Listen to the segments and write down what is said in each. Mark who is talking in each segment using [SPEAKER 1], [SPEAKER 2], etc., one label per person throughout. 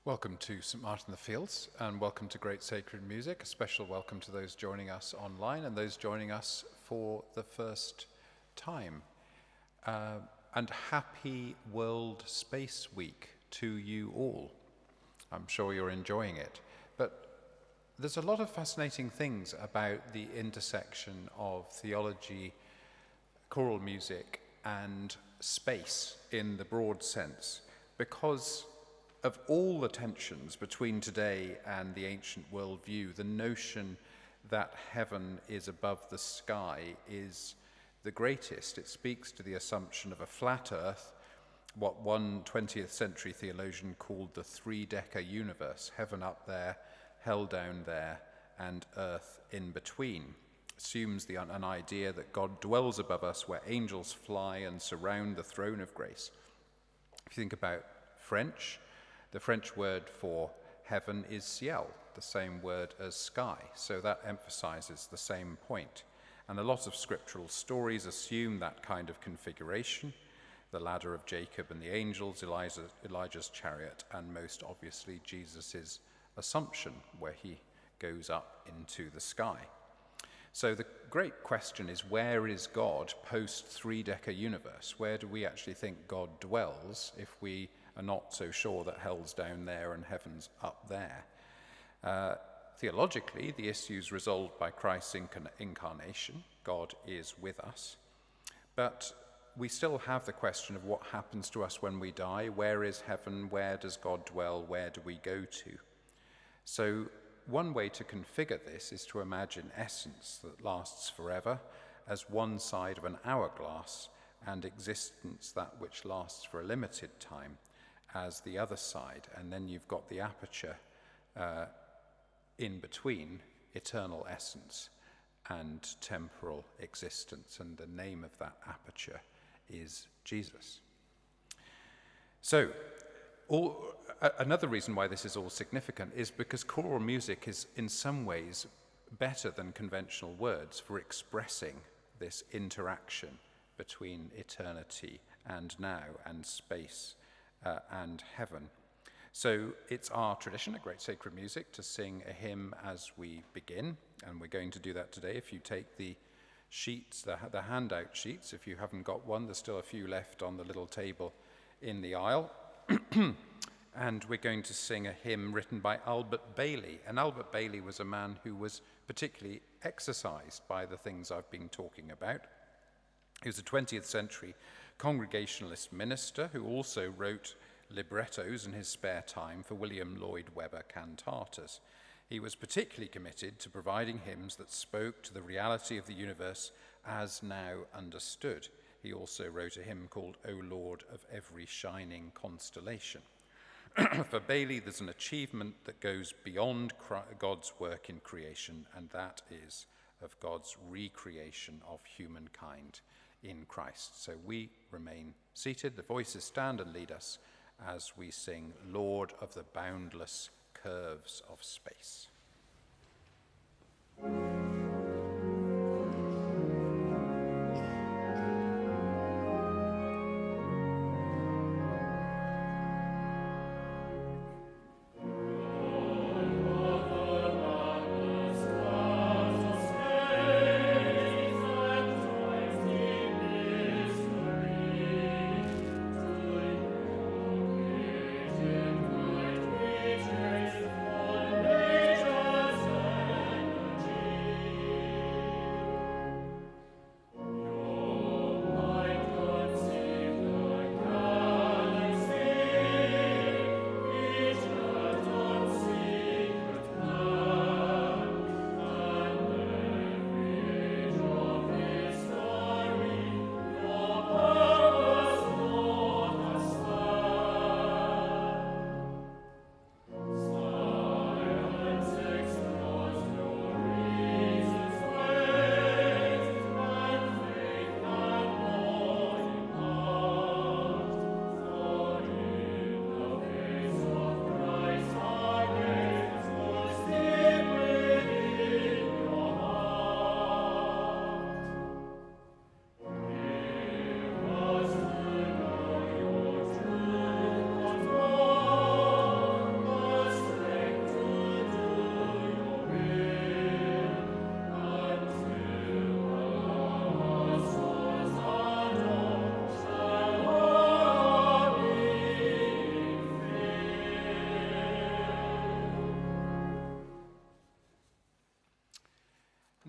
[SPEAKER 1] Welcome to St Martin in the Fields and welcome to Great Sacred Music. A special welcome to those joining us online and those joining us for the first time. And happy World Space Week to you all. I'm sure you're enjoying it. But there's a lot of fascinating things about the intersection of theology, choral music and space in the broad sense, because of all the tensions between today and the ancient worldview, the notion that heaven is above the sky is the greatest. It speaks to the assumption of a flat earth, what one 20th century theologian called the three-decker universe, heaven up there, hell down there, and earth in between. Assumes an idea that God dwells above us where angels fly and surround the throne of grace. If you think about French, the French word for heaven is ciel, the same word as sky, so that emphasizes the same point. And a lot of scriptural stories assume that kind of configuration: the ladder of Jacob and the angels, Elijah's chariot, and most obviously Jesus' Assumption, where he goes up into the sky. So the great question is, where is God post three-decker universe? Where do we actually think God dwells if we are not so sure that hell's down there and heaven's up there? Theologically, the issue is resolved by Christ's incarnation. God is with us. But we still have the question of what happens to us when we die. Where is heaven? Where does God dwell? Where do we go to? So one way to configure this is to imagine essence that lasts forever as one side of an hourglass, and existence, that which lasts for a limited time, as the other side. And then you've got the aperture in between, eternal essence and temporal existence, and the name of that aperture is Jesus. So another reason why this is all significant is because choral music is in some ways better than conventional words for expressing this interaction between eternity and now, and space and heaven. So it's our tradition at Great Sacred Music to sing a hymn as we begin, and we're going to do that today. If you take the sheets, the handout sheets, if you haven't got one, there's still a few left on the little table in the aisle. And we're going to sing a hymn written by Albert Bailey. And Albert Bailey was a man who was particularly exercised by the things I've been talking about. He was a 20th century Congregationalist minister who also wrote librettos in his spare time for William Lloyd Webber cantatas. He was particularly committed to providing hymns that spoke to the reality of the universe as now understood. He also wrote a hymn called O Lord of Every Shining Constellation. For Bailey, there's an achievement that goes beyond God's work in creation, and that is of God's recreation of humankind in Christ. So we remain seated, the voices stand and lead us as we sing Lord of the Boundless Curves of Space.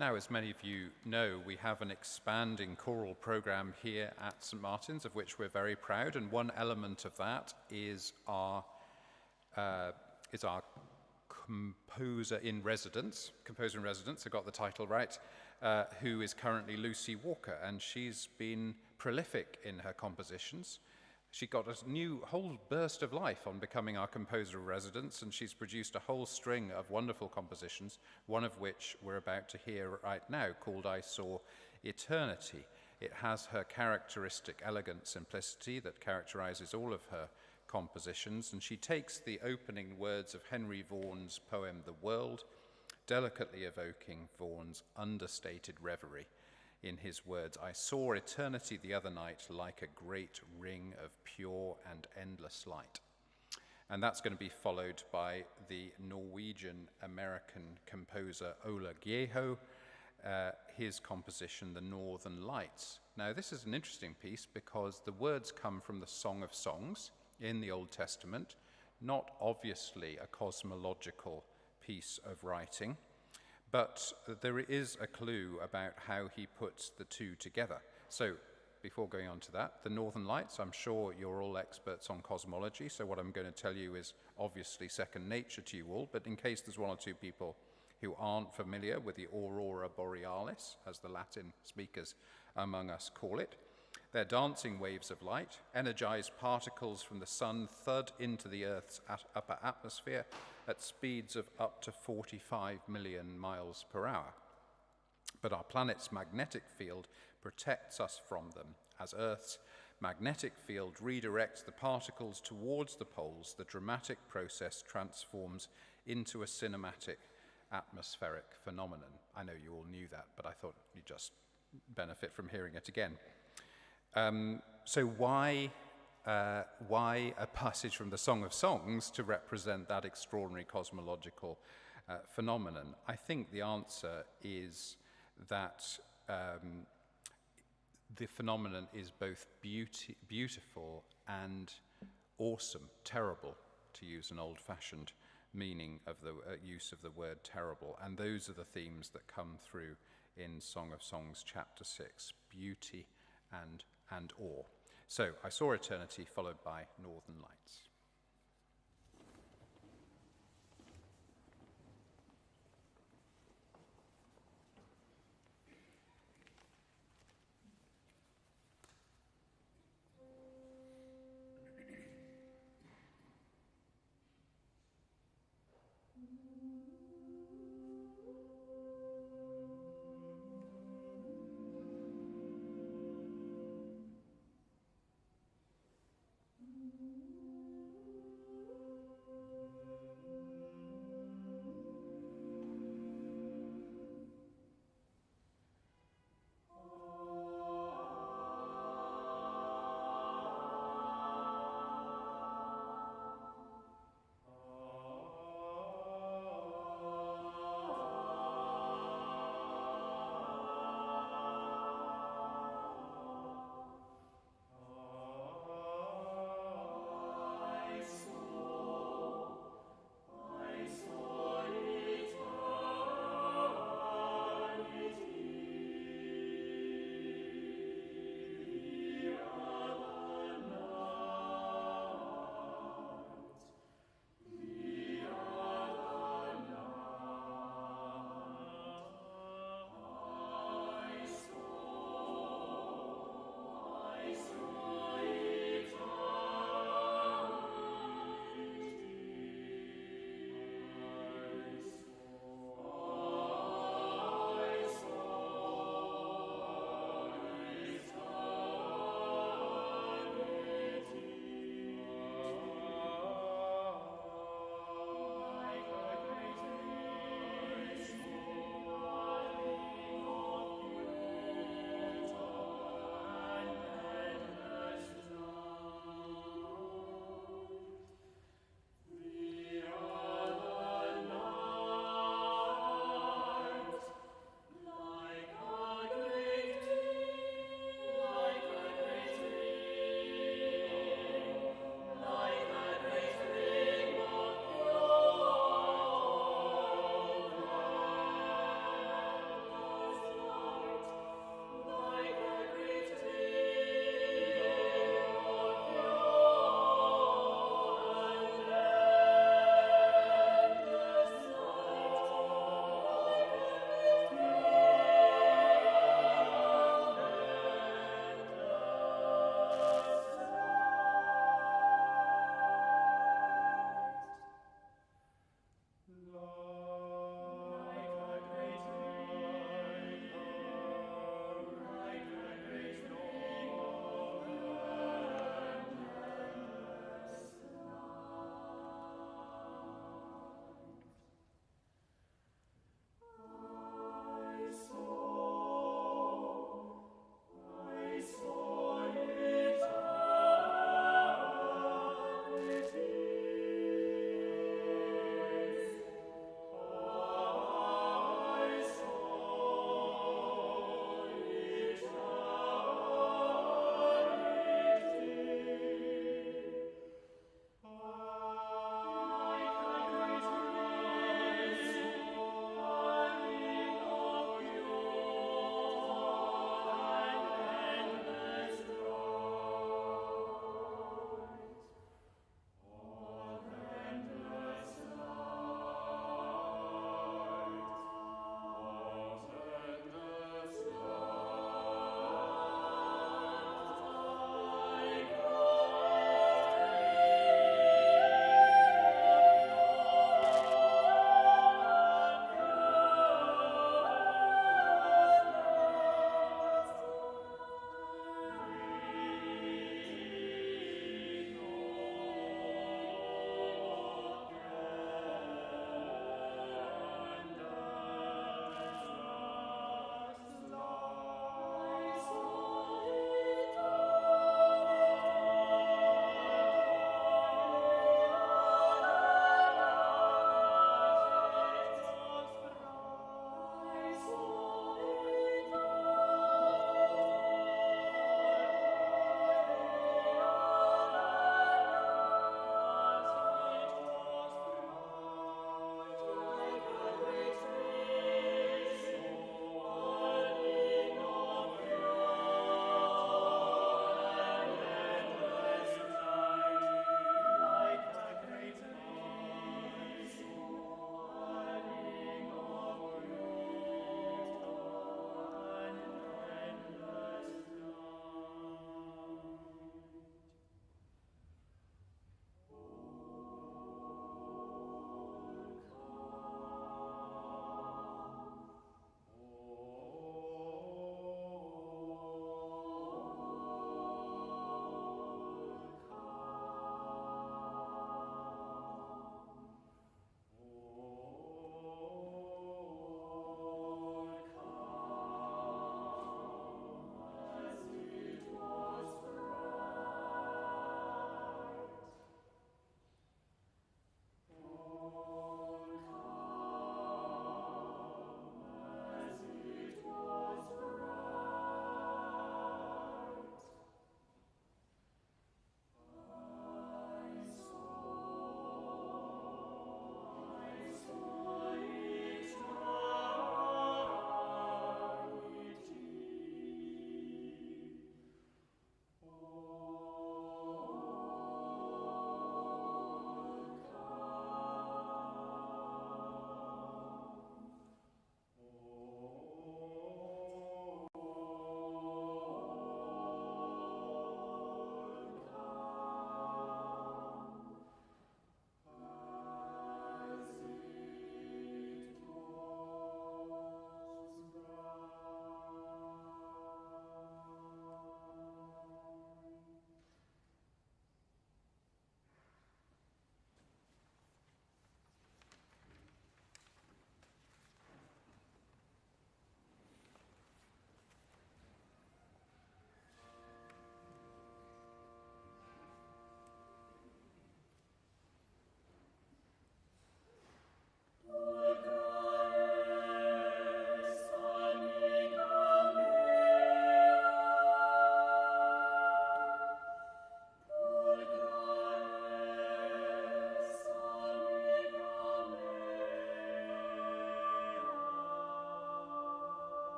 [SPEAKER 1] Now, as many of you know, we have an expanding choral program here at St Martin's, of which we're very proud, and one element of that is our composer in residence, I got the title right, who is currently Lucy Walker, and she's been prolific in her compositions. She got a new whole burst of life on becoming our composer of residence, and she's produced a whole string of wonderful compositions, one of which we're about to hear right now, called I Saw Eternity. It has her characteristic elegant simplicity that characterizes all of her compositions, and she takes the opening words of Henry Vaughan's poem The World, delicately evoking Vaughan's understated reverie. In his words, I saw eternity the other night like a great ring of pure and endless light. And that's going to be followed by the Norwegian-American composer Ola Gjeho, his composition, The Northern Lights. Now, this is an interesting piece because the words come from the Song of Songs in the Old Testament, not obviously a cosmological piece of writing, but there is a clue about how he puts the two together. So before going on to that, the Northern Lights, I'm sure you're all experts on cosmology, so what I'm going to tell you is obviously second nature to you all, but in case there's one or two people who aren't familiar with the Aurora Borealis, as the Latin speakers among us call it, they're dancing waves of light, energized particles from the sun thud into the Earth's upper atmosphere at speeds of up to 45 million miles per hour. But our planet's magnetic field protects us from them. As Earth's magnetic field redirects the particles towards the poles, the dramatic process transforms into a cinematic atmospheric phenomenon. I know you all knew that, but I thought you'd just benefit from hearing it again. So why a passage from the Song of Songs to represent that extraordinary cosmological phenomenon? I think the answer is that the phenomenon is both beautiful and awesome, terrible, to use an old-fashioned meaning of the use of the word terrible. And those are the themes that come through in Song of Songs, chapter 6, beauty and awe. So, I Saw Eternity, followed by Northern Lights.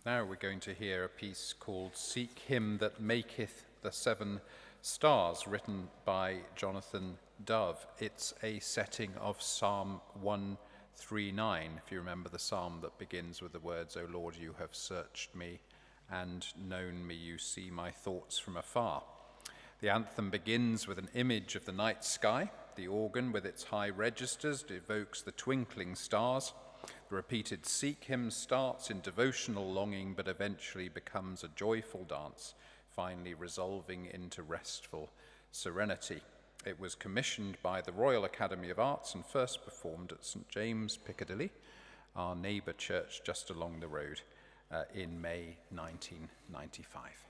[SPEAKER 1] Now we're going to hear a piece called Seek Him That Maketh the Seven Stars, written by Jonathan Dove. It's a setting of Psalm 139, if you remember the psalm that begins with the words, O Lord, you have searched me and known me, you see my thoughts from afar. The anthem begins with an image of the night sky. The organ, with its high registers, evokes the twinkling stars. The repeated Seek Him starts in devotional longing, but eventually becomes a joyful dance, finally resolving into restful serenity. It was commissioned by the Royal Academy of Arts and first performed at St James, Piccadilly, our neighbour church just along the road, in May 1995.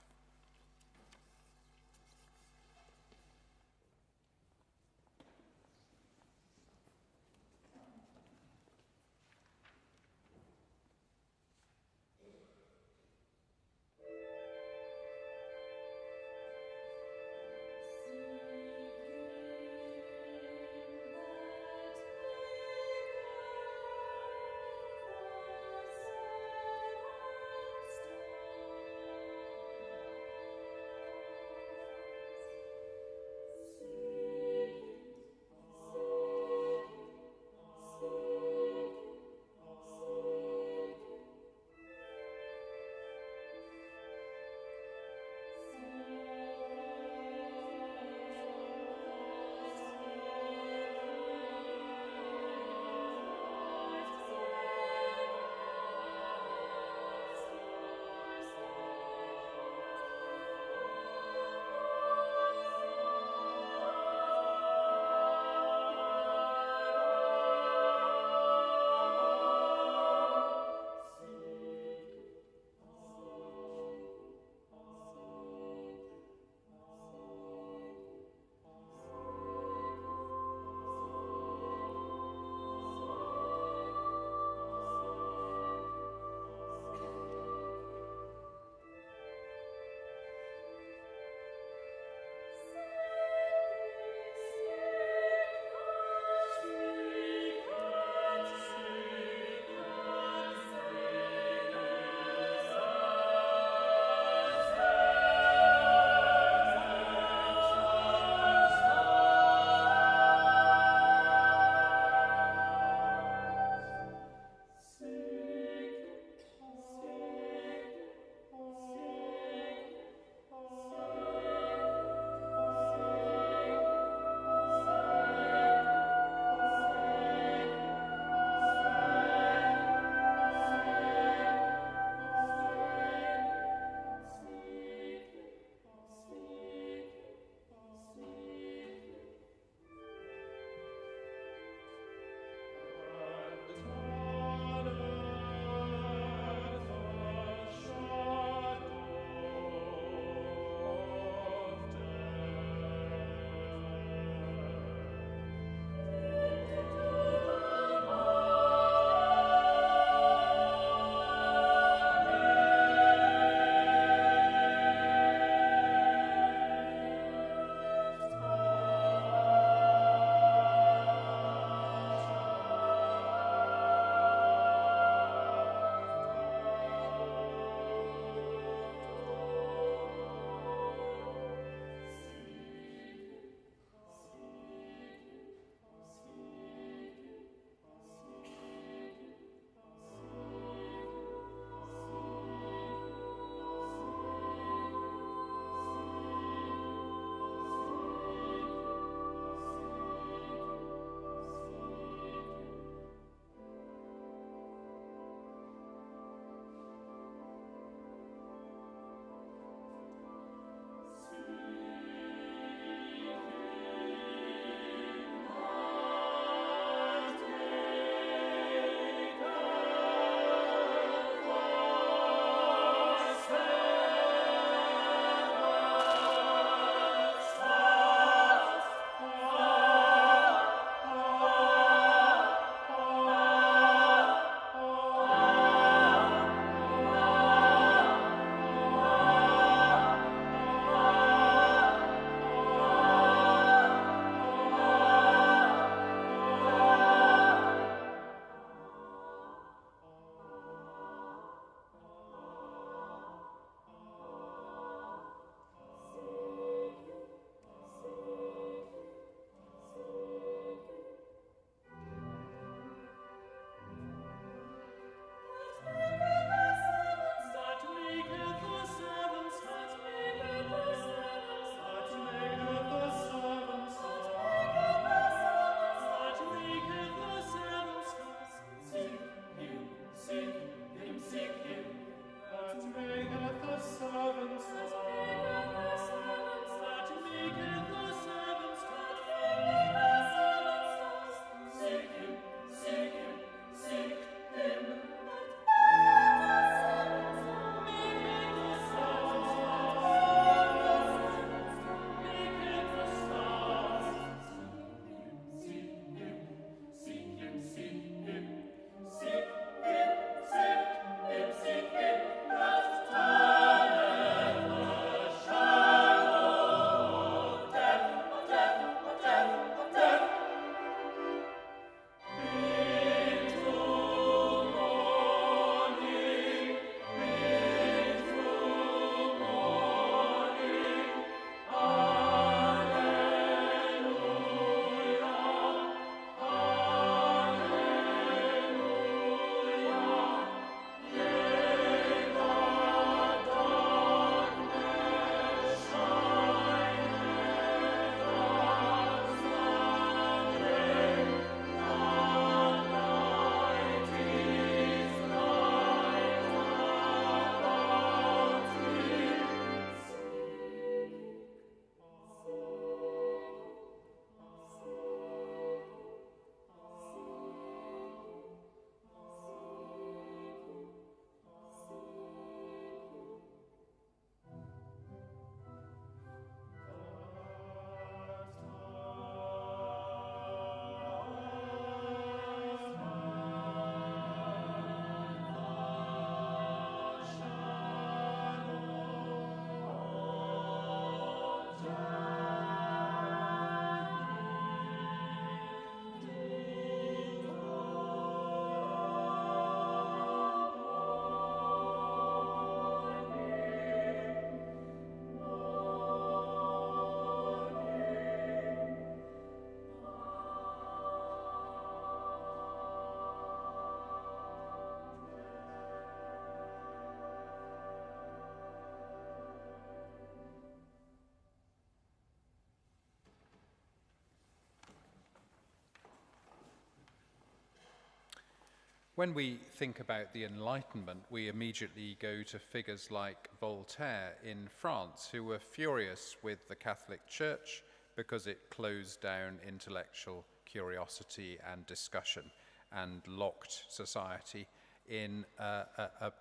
[SPEAKER 1] When we think about the Enlightenment, we immediately go to figures like Voltaire in France, who were furious with the Catholic Church because it closed down intellectual curiosity and discussion and locked society in a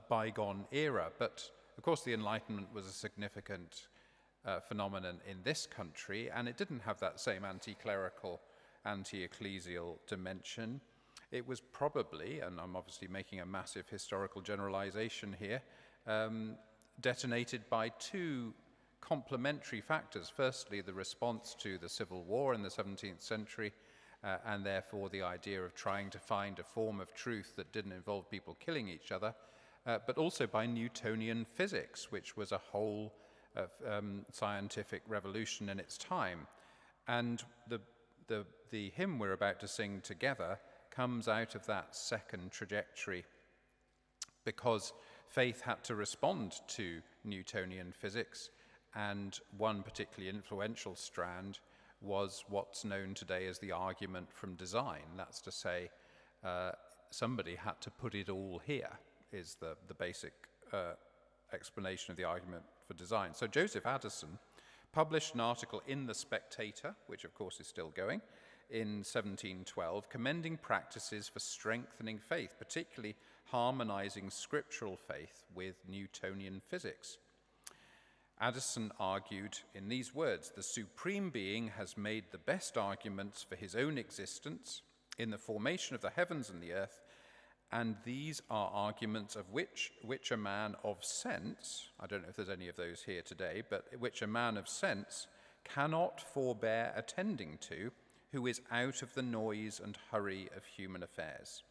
[SPEAKER 1] bygone era. But of course, the Enlightenment was a significant phenomenon in this country, and it didn't have that same anti-clerical, anti-ecclesial dimension. It was probably, and I'm obviously making a massive historical generalization here, detonated by two complementary factors. Firstly, the response to the Civil War in the 17th century, and therefore the idea of trying to find a form of truth that didn't involve people killing each other, but also by Newtonian physics, which was a whole scientific revolution in its time. And the hymn we're about to sing together comes out of that second trajectory, because faith had to respond to Newtonian physics, and one particularly influential strand was what's known today as the argument from design. That's to say, somebody had to put it all here, is the basic explanation of the argument for design. So Joseph Addison published an article in The Spectator, which of course is still going, in 1712, commending practices for strengthening faith, particularly harmonizing scriptural faith with Newtonian physics. Addison argued in these words, "The Supreme Being has made the best arguments for his own existence in the formation of the heavens and the earth, and these are arguments of which a man of sense," I don't know if there's any of those here today, but which a man of sense cannot forbear attending to, who is out of the noise and hurry of human affairs.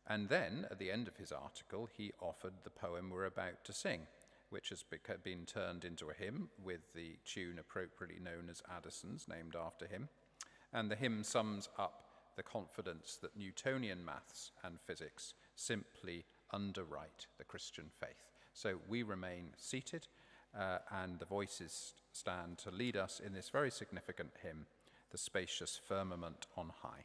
[SPEAKER 1] And then, at the end of his article, he offered the poem we're about to sing, which has been turned into a hymn with the tune appropriately known as Addison's, named after him. And the hymn sums up the confidence that Newtonian maths and physics simply underwrite the Christian faith. So we remain seated, and the voices stand to lead us in this very significant hymn, "The Spacious Firmament on High."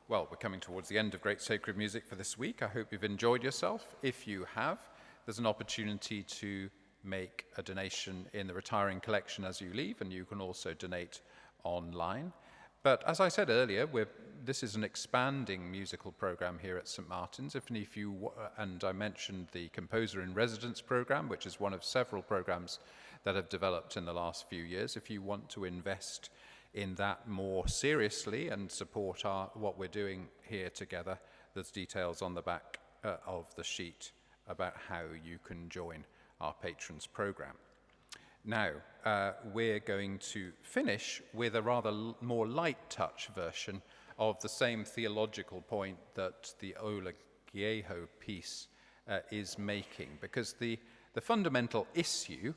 [SPEAKER 1] Well, we're coming towards the end of Great Sacred Music for this week. I hope you've enjoyed yourself. If you have, there's an opportunity to make a donation in the retiring collection as you leave, and you can also donate online. But as I said earlier, this is an expanding musical program here at St. Martin's. And I mentioned the Composer in Residence program, which is one of several programs that have developed in the last few years. If you want to invest in that more seriously and support what we're doing here together, there's details on the back of the sheet about how you can join our patrons program. Now, we're going to finish with a rather more light touch version of the same theological point that the Ola Gieho piece is making, because the fundamental issue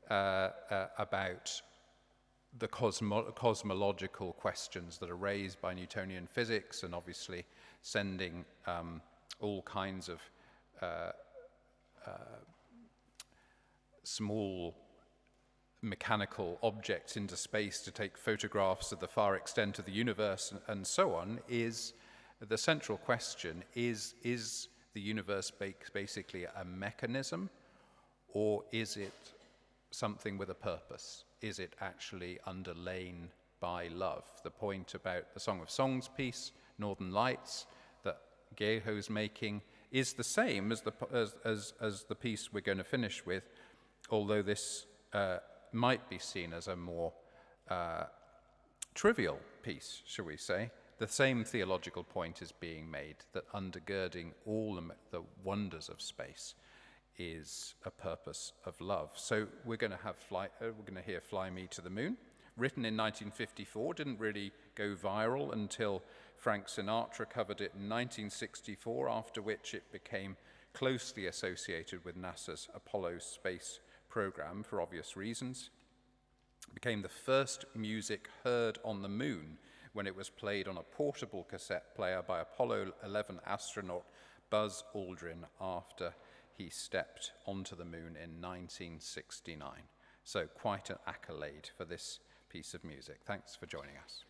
[SPEAKER 1] about the cosmological questions that are raised by Newtonian physics, and obviously sending all kinds of small mechanical objects into space to take photographs of the far extent of the universe and so on, is the central question: is the universe basically a mechanism, or is it something with a purpose? Is it actually underlain by love? The point about the Song of Songs piece, Northern Lights, that Gieho's making, is the same as the piece we're going to finish with, although this might be seen as a more trivial piece, shall we say. The same theological point is being made, that undergirding all the wonders of space is a purpose of love. So we're going to hear "Fly Me to the Moon," written in 1954, didn't really go viral until Frank Sinatra covered it in 1964, after which it became closely associated with NASA's Apollo space program for obvious reasons. It became the first music heard on the moon when it was played on a portable cassette player by Apollo 11 astronaut Buzz Aldrin after he stepped onto the moon in 1969. So quite an accolade for this piece of music. Thanks for joining us.